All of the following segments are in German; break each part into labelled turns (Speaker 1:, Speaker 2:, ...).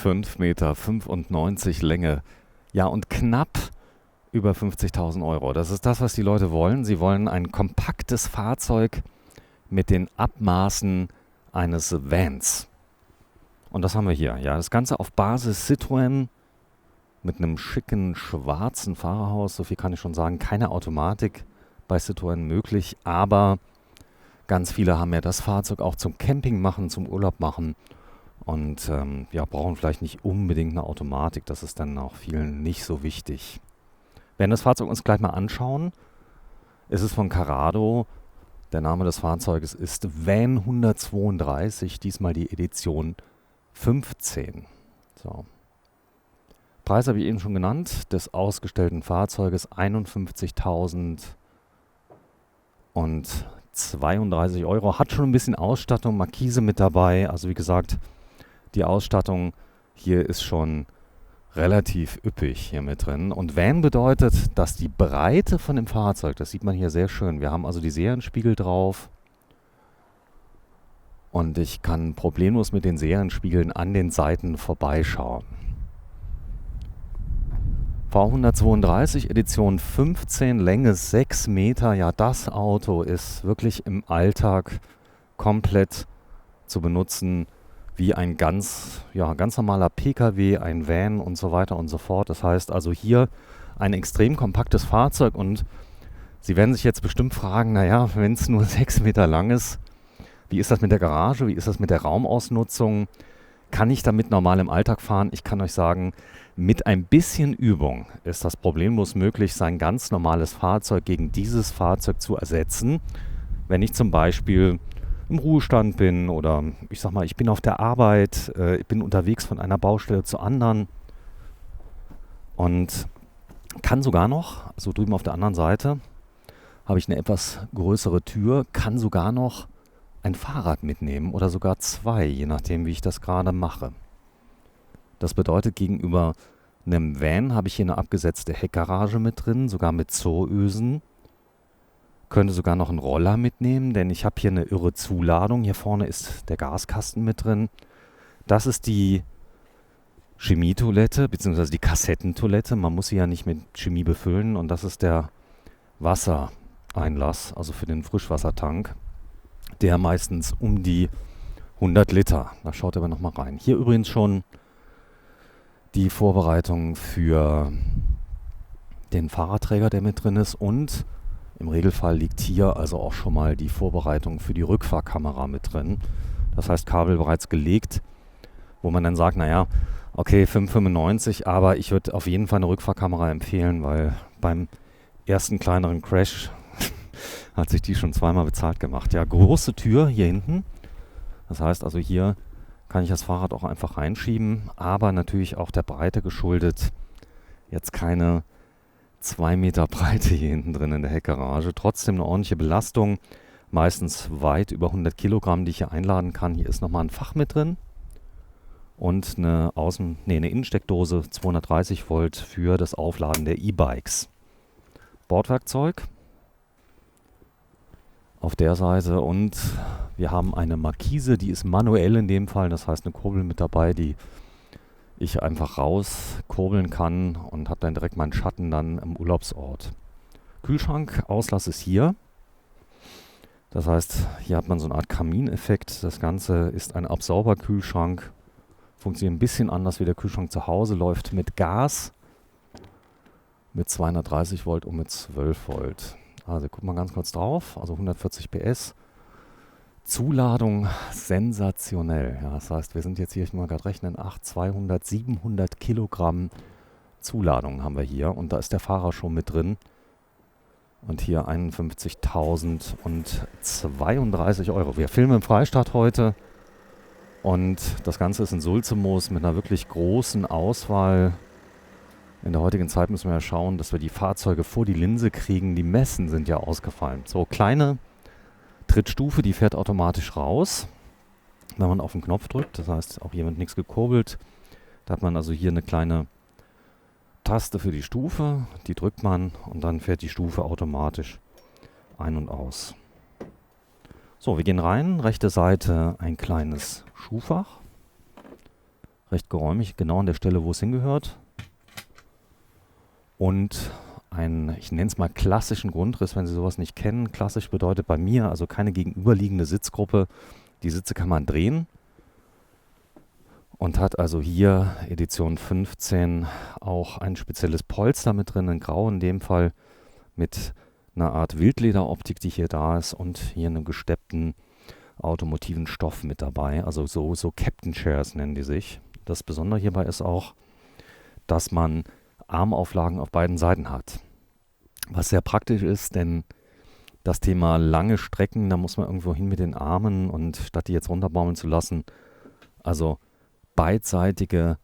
Speaker 1: 5,95 Meter Länge. Ja, und knapp über 50.000 Euro. Das ist das, was die Leute wollen. Sie wollen ein kompaktes Fahrzeug mit den Abmaßen eines Vans. Und das haben wir hier. Ja, das Ganze auf Basis Citroën mit einem schicken schwarzen Fahrerhaus. So viel kann ich schon sagen. Keine Automatik bei Citroën möglich, aber ganz viele haben ja das Fahrzeug auch zum Camping machen, zum Urlaub machen und ja, brauchen vielleicht nicht unbedingt eine Automatik. Das ist dann auch vielen nicht so wichtig. Wir werden das Fahrzeug uns gleich mal anschauen. Es ist von Carrado. Der Name des Fahrzeuges ist Van 132, diesmal die Edition 15. So. Preis habe ich eben schon genannt, des ausgestellten Fahrzeuges 51.032 Euro. Hat schon ein bisschen Ausstattung, Markise mit dabei. Also wie gesagt, die Ausstattung hier ist schon relativ üppig hier mit drin. Und Van bedeutet, dass die Breite von dem Fahrzeug, das sieht man hier sehr schön. Wir haben also die Serienspiegel drauf. Und ich kann problemlos mit den Serienspiegeln an den Seiten vorbeischauen. V132 Edition 15, Länge 6 Meter. Ja, das Auto ist wirklich im Alltag komplett zu benutzen wie ein ganz normaler Pkw, ein Van und so weiter und so fort. Das heißt also hier ein extrem kompaktes Fahrzeug und Sie werden sich jetzt bestimmt fragen, naja, wenn es nur 6 Meter lang ist, wie ist das mit der Garage, wie ist das mit der Raumausnutzung? Kann ich damit normal im Alltag fahren? Ich kann euch sagen, mit ein bisschen Übung ist das problemlos möglich, sein ganz normales Fahrzeug gegen dieses Fahrzeug zu ersetzen. Wenn ich zum Beispiel im Ruhestand bin oder ich sag mal, ich bin auf der Arbeit, ich bin unterwegs von einer Baustelle zur anderen und kann sogar noch, so drüben auf der anderen Seite, habe ich eine etwas größere Tür, kann sogar noch ein Fahrrad mitnehmen oder sogar zwei, je nachdem, wie ich das gerade mache. Das bedeutet, gegenüber einem Van habe ich hier eine abgesetzte Heckgarage mit drin, sogar mit Zooösen. Könnte sogar noch einen Roller mitnehmen, denn ich habe hier eine irre Zuladung. Hier vorne ist der Gaskasten mit drin. Das ist die Chemietoilette, beziehungsweise die Kassettentoilette. Man muss sie ja nicht mit Chemie befüllen. Und das ist der Wassereinlass, also für den Frischwassertank. Der meistens um die 100 Liter. Da schaut ihr aber nochmal rein. Hier übrigens schon die Vorbereitung für den Fahrradträger, der mit drin ist. Und im Regelfall liegt hier also auch schon mal die Vorbereitung für die Rückfahrkamera mit drin. Das heißt, Kabel bereits gelegt, wo man dann sagt, naja, okay, 5,95, aber ich würde auf jeden Fall eine Rückfahrkamera empfehlen, weil beim ersten kleineren Crash hat sich die schon zweimal bezahlt gemacht. Ja, große Tür hier hinten. Das heißt also, hier kann ich das Fahrrad auch einfach reinschieben, aber natürlich auch der Breite geschuldet. Jetzt keine 2 Meter Breite hier hinten drin in der Heckgarage. Trotzdem eine ordentliche Belastung. Meistens weit über 100 Kilogramm, die ich hier einladen kann. Hier ist nochmal ein Fach mit drin. Und eine Innensteckdose 230 Volt für das Aufladen der E-Bikes. Bordwerkzeug auf der Seite und wir haben eine Markise, die ist manuell in dem Fall. Das heißt eine Kurbel mit dabei, die ich einfach rauskurbeln kann und habe dann direkt meinen Schatten dann im Urlaubsort. Kühlschrank, Auslass ist hier. Das heißt, hier hat man so eine Art Kamineffekt. Das Ganze ist ein Absauberkühlschrank. Funktioniert ein bisschen anders wie der Kühlschrank zu Hause. Läuft mit Gas, mit 230 Volt und mit 12 Volt. Also gucken wir ganz kurz drauf. Also 140 PS. Zuladung sensationell. Ja, das heißt, wir sind jetzt hier, ich mal gerade rechnen, 200, 700 Kilogramm Zuladung haben wir hier. Und da ist der Fahrer schon mit drin. Und hier 51.032 Euro. Wir filmen im Freistaat heute. Und das Ganze ist in Sulzmoos mit einer wirklich großen Auswahl. In der heutigen Zeit müssen wir ja schauen, dass wir die Fahrzeuge vor die Linse kriegen. Die Messen sind ja ausgefallen. So, kleine Trittstufe, die fährt automatisch raus, wenn man auf den Knopf drückt. Das heißt, auch hier wird nichts gekurbelt. Da hat man also hier eine kleine Taste für die Stufe. Die drückt man und dann fährt die Stufe automatisch ein und aus. So, wir gehen rein. Rechte Seite ein kleines Schuhfach. recht geräumig, genau an der Stelle, wo es hingehört. Und ich nenne es mal klassischen Grundriss, wenn Sie sowas nicht kennen. Klassisch bedeutet bei mir also keine gegenüberliegende Sitzgruppe. Die Sitze kann man drehen und hat also hier Edition 15 auch ein spezielles Polster mit drin, in Grau in dem Fall, mit einer Art Wildlederoptik, die hier da ist, und hier einen gesteppten automotiven Stoff mit dabei. Also so Captain Chairs nennen die sich. Das Besondere hierbei ist auch, dass man Armauflagen auf beiden Seiten hat. Was sehr praktisch ist, denn das Thema lange Strecken, da muss man irgendwo hin mit den Armen, und statt die jetzt runterbaumeln zu lassen, also beidseitige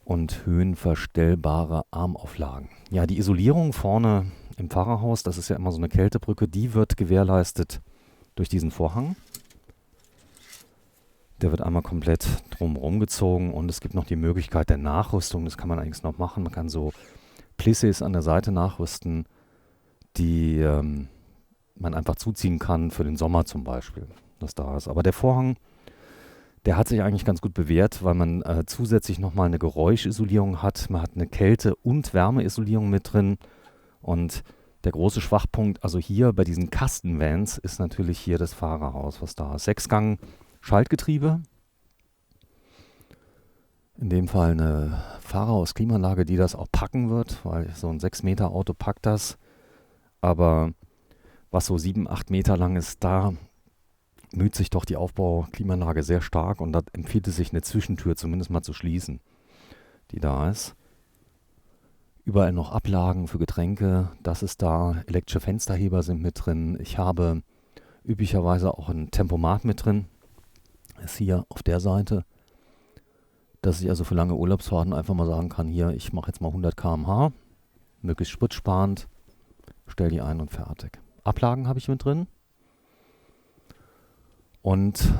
Speaker 1: und höhenverstellbare Armauflagen. Ja, die Isolierung vorne im Fahrerhaus, das ist ja immer so eine Kältebrücke, die wird gewährleistet durch diesen Vorhang. Der wird einmal komplett drumherum gezogen, und es gibt noch die Möglichkeit der Nachrüstung. Das kann man eigentlich noch machen. Man kann so Plissés an der Seite nachrüsten, die man einfach zuziehen kann für den Sommer zum Beispiel, das da ist. Aber der Vorhang, der hat sich eigentlich ganz gut bewährt, weil man zusätzlich nochmal eine Geräuschisolierung hat. Man hat eine Kälte- und Wärmeisolierung mit drin. Und der große Schwachpunkt, also hier bei diesen Kastenvans, ist natürlich hier das Fahrerhaus, was da ist. 6-Gang Schaltgetriebe. In dem Fall eine Fahrerhaus-Klimaanlage, die das auch packen wird, weil so ein 6-Meter-Auto packt das. Aber was so 7, 8 Meter lang ist, da müht sich doch die Aufbauklimaanlage sehr stark, und da empfiehlt es sich, eine Zwischentür zumindest mal zu schließen, die da ist. Überall noch Ablagen für Getränke, das ist da. Elektrische Fensterheber sind mit drin. Ich habe üblicherweise auch ein Tempomat mit drin. Ist hier auf der Seite, dass ich also für lange Urlaubsfahrten einfach mal sagen kann, hier, ich mache jetzt mal 100 km/h, möglichst spritsparend, stell die ein und fertig. Ablagen habe ich mit drin. Und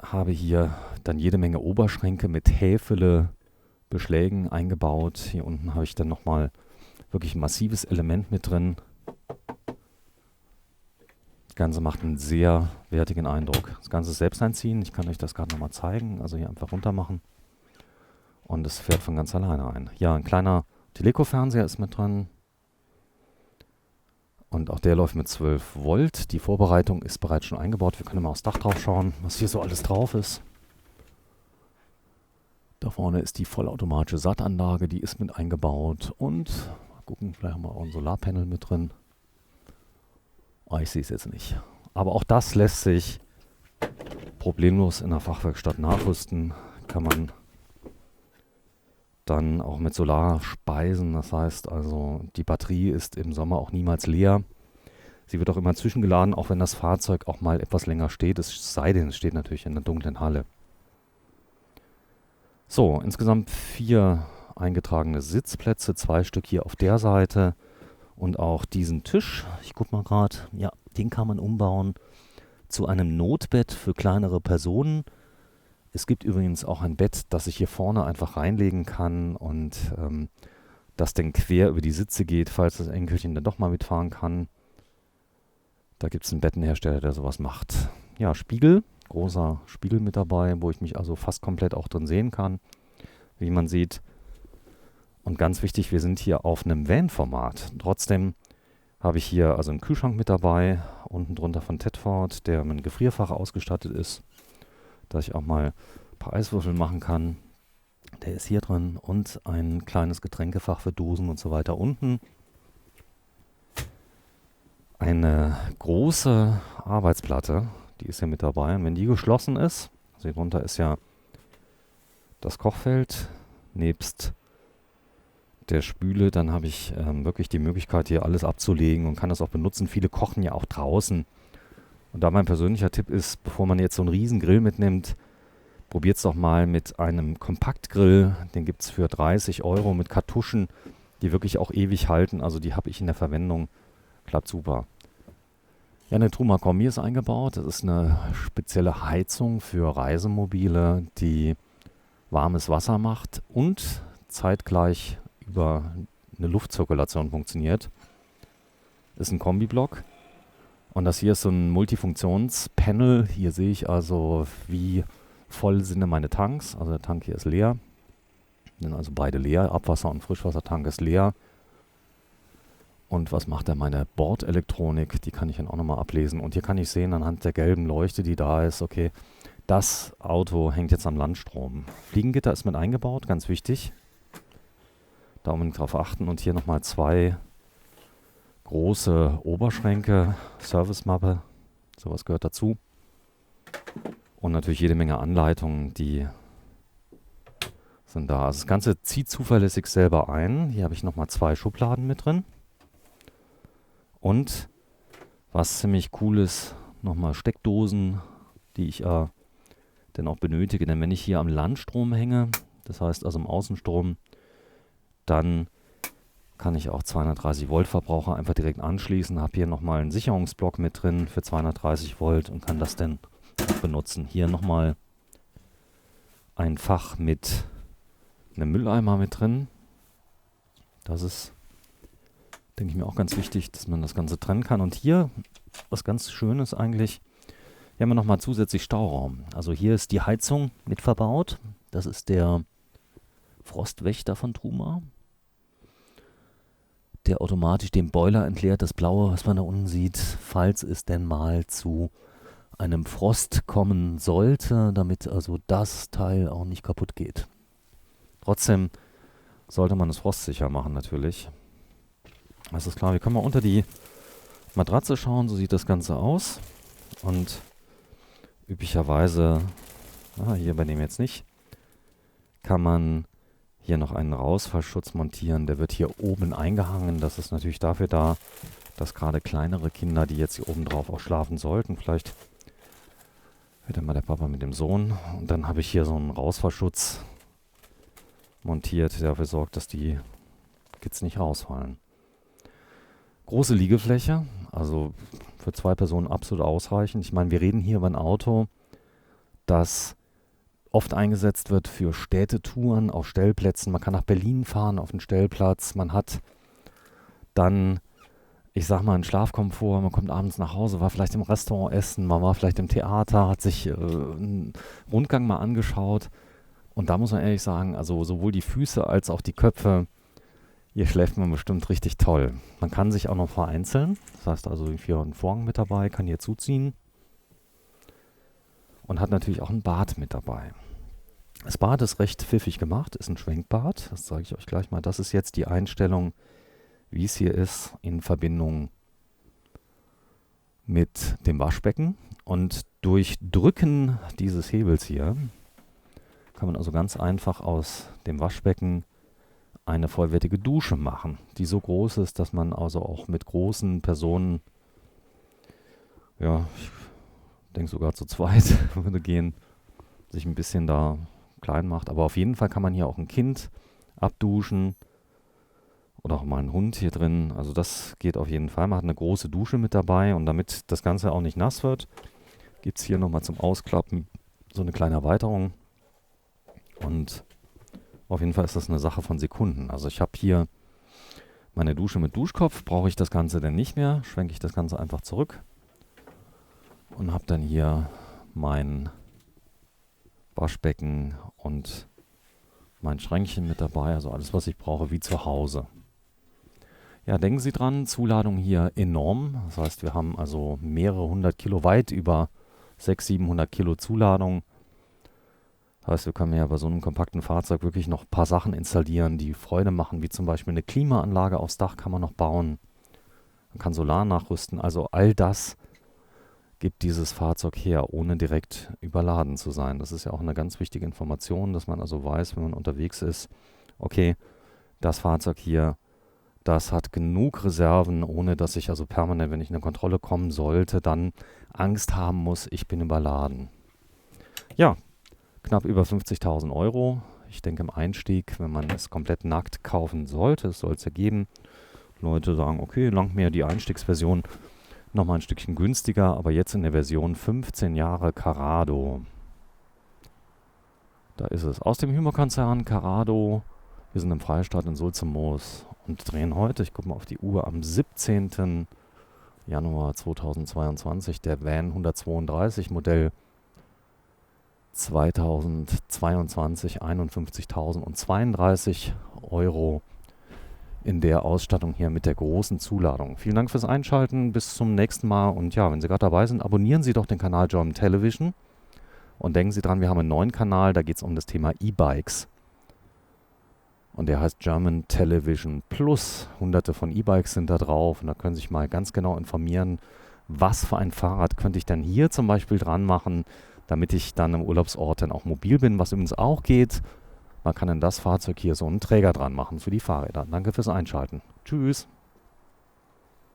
Speaker 1: habe hier dann jede Menge Oberschränke mit Häfele, Beschlägen eingebaut. Hier unten habe ich dann nochmal wirklich ein massives Element mit drin. Das Ganze macht einen sehr wertigen Eindruck. Das Ganze selbst einziehen, ich kann euch das gerade nochmal zeigen. Also hier einfach runter machen. Und es fährt von ganz alleine ein. Ja, ein kleiner Teleco-Fernseher ist mit drin. Und auch der läuft mit 12 Volt. Die Vorbereitung ist bereits schon eingebaut. Wir können mal aufs Dach drauf schauen, was hier so alles drauf ist. Da vorne ist die vollautomatische Sattanlage, die ist mit eingebaut. Und mal gucken, vielleicht haben wir auch ein Solarpanel mit drin. Oh, ich sehe es jetzt nicht. Aber auch das lässt sich problemlos in der Fachwerkstatt nachrüsten. Kann man dann auch mit Solar speisen. Das heißt also, die Batterie ist im Sommer auch niemals leer. Sie wird auch immer zwischengeladen, auch wenn das Fahrzeug auch mal etwas länger steht. Es sei denn, es steht natürlich in der dunklen Halle. So, insgesamt 4 eingetragene Sitzplätze, 2 Stück hier auf der Seite und auch diesen Tisch. Ich gucke mal gerade, ja, den kann man umbauen zu einem Notbett für kleinere Personen. Es gibt übrigens auch ein Bett, das ich hier vorne einfach reinlegen kann und das dann quer über die Sitze geht, falls das Enkelchen dann doch mal mitfahren kann. Da gibt es einen Bettenhersteller, der sowas macht. Ja, Spiegel, großer Spiegel mit dabei, wo ich mich also fast komplett auch drin sehen kann, wie man sieht. Und ganz wichtig, wir sind hier auf einem Van-Format. Trotzdem habe ich hier also einen Kühlschrank mit dabei, unten drunter von Tedford, der mit einem Gefrierfach ausgestattet ist, dass ich auch mal ein paar Eiswürfel machen kann. Der ist hier drin, und ein kleines Getränkefach für Dosen und so weiter unten. Eine große Arbeitsplatte, die ist hier mit dabei. Und wenn die geschlossen ist, also hier drunter ist ja das Kochfeld nebst der Spüle, dann habe ich wirklich die Möglichkeit, hier alles abzulegen und kann das auch benutzen. Viele kochen ja auch draußen. Und da mein persönlicher Tipp ist, bevor man jetzt so einen riesen Grill mitnimmt, probiert es doch mal mit einem Kompaktgrill. Den gibt es für 30 € mit Kartuschen, die wirklich auch ewig halten. Also die habe ich in der Verwendung. Klappt super. Ja, eine Truma Kombi ist eingebaut. Das ist eine spezielle Heizung für Reisemobile, die warmes Wasser macht und zeitgleich über eine Luftzirkulation funktioniert. Ist ein Kombiblock. Und das hier ist so ein Multifunktionspanel. Hier sehe ich also, wie voll sind meine Tanks. Also der Tank hier ist leer. Sind also beide leer. Abwasser- und Frischwassertank ist leer. Und was macht er? Meine Bordelektronik, die kann ich dann auch nochmal ablesen. Und hier kann ich sehen, anhand der gelben Leuchte, die da ist, okay, das Auto hängt jetzt am Landstrom. Fliegengitter ist mit eingebaut, ganz wichtig. Da unbedingt drauf achten. Und hier nochmal 2 große Oberschränke, Servicemappe, sowas gehört dazu. Und natürlich jede Menge Anleitungen, die sind da. Also das Ganze zieht zuverlässig selber ein. Hier habe ich nochmal 2 Schubladen mit drin. Und was ziemlich cool ist, nochmal Steckdosen, die ich dann auch benötige. Denn wenn ich hier am Landstrom hänge, das heißt also im Außenstrom, dann kann ich auch 230 Volt Verbraucher einfach direkt anschließen. Habe hier nochmal einen Sicherungsblock mit drin für 230 Volt und kann das dann auch benutzen. Hier nochmal ein Fach mit einem Mülleimer mit drin. Das ist, denke ich mir, auch ganz wichtig, dass man das Ganze trennen kann. Und hier, was ganz schön ist eigentlich, hier haben wir nochmal zusätzlich Stauraum. Also hier ist die Heizung mit verbaut. Das ist der Frostwächter von Truma, der automatisch den Boiler entleert, das Blaue, was man da unten sieht, falls es denn mal zu einem Frost kommen sollte, damit also das Teil auch nicht kaputt geht. Trotzdem sollte man es frostsicher machen natürlich. Das ist klar, wir können mal unter die Matratze schauen, so sieht das Ganze aus. Und üblicherweise, hier bei dem jetzt nicht, kann man hier noch einen Rausfallschutz montieren. Der wird hier oben eingehangen. Das ist natürlich dafür da, dass gerade kleinere Kinder, die jetzt hier oben drauf auch schlafen sollten, vielleicht wird dann mal der Papa mit dem Sohn. Und dann habe ich hier so einen Rausfallschutz montiert, der dafür sorgt, dass die Kids nicht rausfallen. Große Liegefläche, also für 2 Personen absolut ausreichend. Ich meine, wir reden hier über ein Auto, das oft eingesetzt wird für Städtetouren auf Stellplätzen. Man kann nach Berlin fahren auf den Stellplatz. Man hat dann, ich sag mal, einen Schlafkomfort. Man kommt abends nach Hause, war vielleicht im Restaurant essen, man war vielleicht im Theater, hat sich einen Rundgang mal angeschaut. Und da muss man ehrlich sagen, also sowohl die Füße als auch die Köpfe, hier schläft man bestimmt richtig toll. Man kann sich auch noch vereinzeln. Das heißt also, hier einen Vorhang mit dabei, kann hier zuziehen. Und hat natürlich auch ein Bad mit dabei. Das Bad ist recht pfiffig gemacht, ist ein Schwenkbad. Das zeige ich euch gleich mal. Das ist jetzt die Einstellung, wie es hier ist, in Verbindung mit dem Waschbecken. Und durch Drücken dieses Hebels hier kann man also ganz einfach aus dem Waschbecken eine vollwertige Dusche machen, die so groß ist, dass man also auch mit großen Personen, ja, ich denke sogar zu zweit würde gehen, sich ein bisschen da klein macht. Aber auf jeden Fall kann man hier auch ein Kind abduschen oder auch mal einen Hund hier drin. Also das geht auf jeden Fall. Man hat eine große Dusche mit dabei und damit das Ganze auch nicht nass wird, gibt es hier nochmal zum Ausklappen so eine kleine Erweiterung. Und auf jeden Fall ist das eine Sache von Sekunden. Also ich habe hier meine Dusche mit Duschkopf. Brauche ich das Ganze denn nicht mehr, schwenke ich das Ganze einfach zurück und habe dann hier mein Waschbecken und mein Schränkchen mit dabei. Also alles, was ich brauche, wie zu Hause. Ja, denken Sie dran, Zuladung hier enorm. Das heißt, wir haben also mehrere 100 Kilo, weit über 600, 700 Kilo Zuladung. Das heißt, wir können ja bei so einem kompakten Fahrzeug wirklich noch ein paar Sachen installieren, die Freude machen, wie zum Beispiel eine Klimaanlage aufs Dach kann man noch bauen. Man kann Solar nachrüsten. Also all das gibt dieses Fahrzeug her, ohne direkt überladen zu sein. Das ist ja auch eine ganz wichtige Information, dass man also weiß, wenn man unterwegs ist, okay, das Fahrzeug hier, das hat genug Reserven, ohne dass ich also permanent, wenn ich in eine Kontrolle kommen sollte, dann Angst haben muss, ich bin überladen. Ja, knapp über 50.000 Euro. Ich denke im Einstieg, wenn man es komplett nackt kaufen sollte, es soll es ja geben. Leute sagen, okay, langt mir die Einstiegsversion nochmal ein Stückchen günstiger, aber jetzt in der Version 15 Jahre Carrado. Da ist es. Aus dem Hymer-Konzern Carrado. Wir sind im Freistaat in Sulze-Moos und drehen heute, ich gucke mal auf die Uhr, am 17. Januar 2022 der Van 132 Modell 2022 51.032 Euro in der Ausstattung hier mit der großen Zuladung. Vielen Dank fürs Einschalten, bis zum nächsten Mal. Und ja, wenn Sie gerade dabei sind, abonnieren Sie doch den Kanal German Television. Und denken Sie dran, wir haben einen neuen Kanal, da geht es um das Thema E-Bikes. Und der heißt German Television Plus. Hunderte von E-Bikes sind da drauf und da können Sie sich mal ganz genau informieren, was für ein Fahrrad könnte ich denn hier zum Beispiel dran machen, damit ich dann im Urlaubsort dann auch mobil bin, was übrigens auch geht. Man kann in das Fahrzeug hier so einen Träger dran machen für die Fahrräder. Danke fürs Einschalten. Tschüss.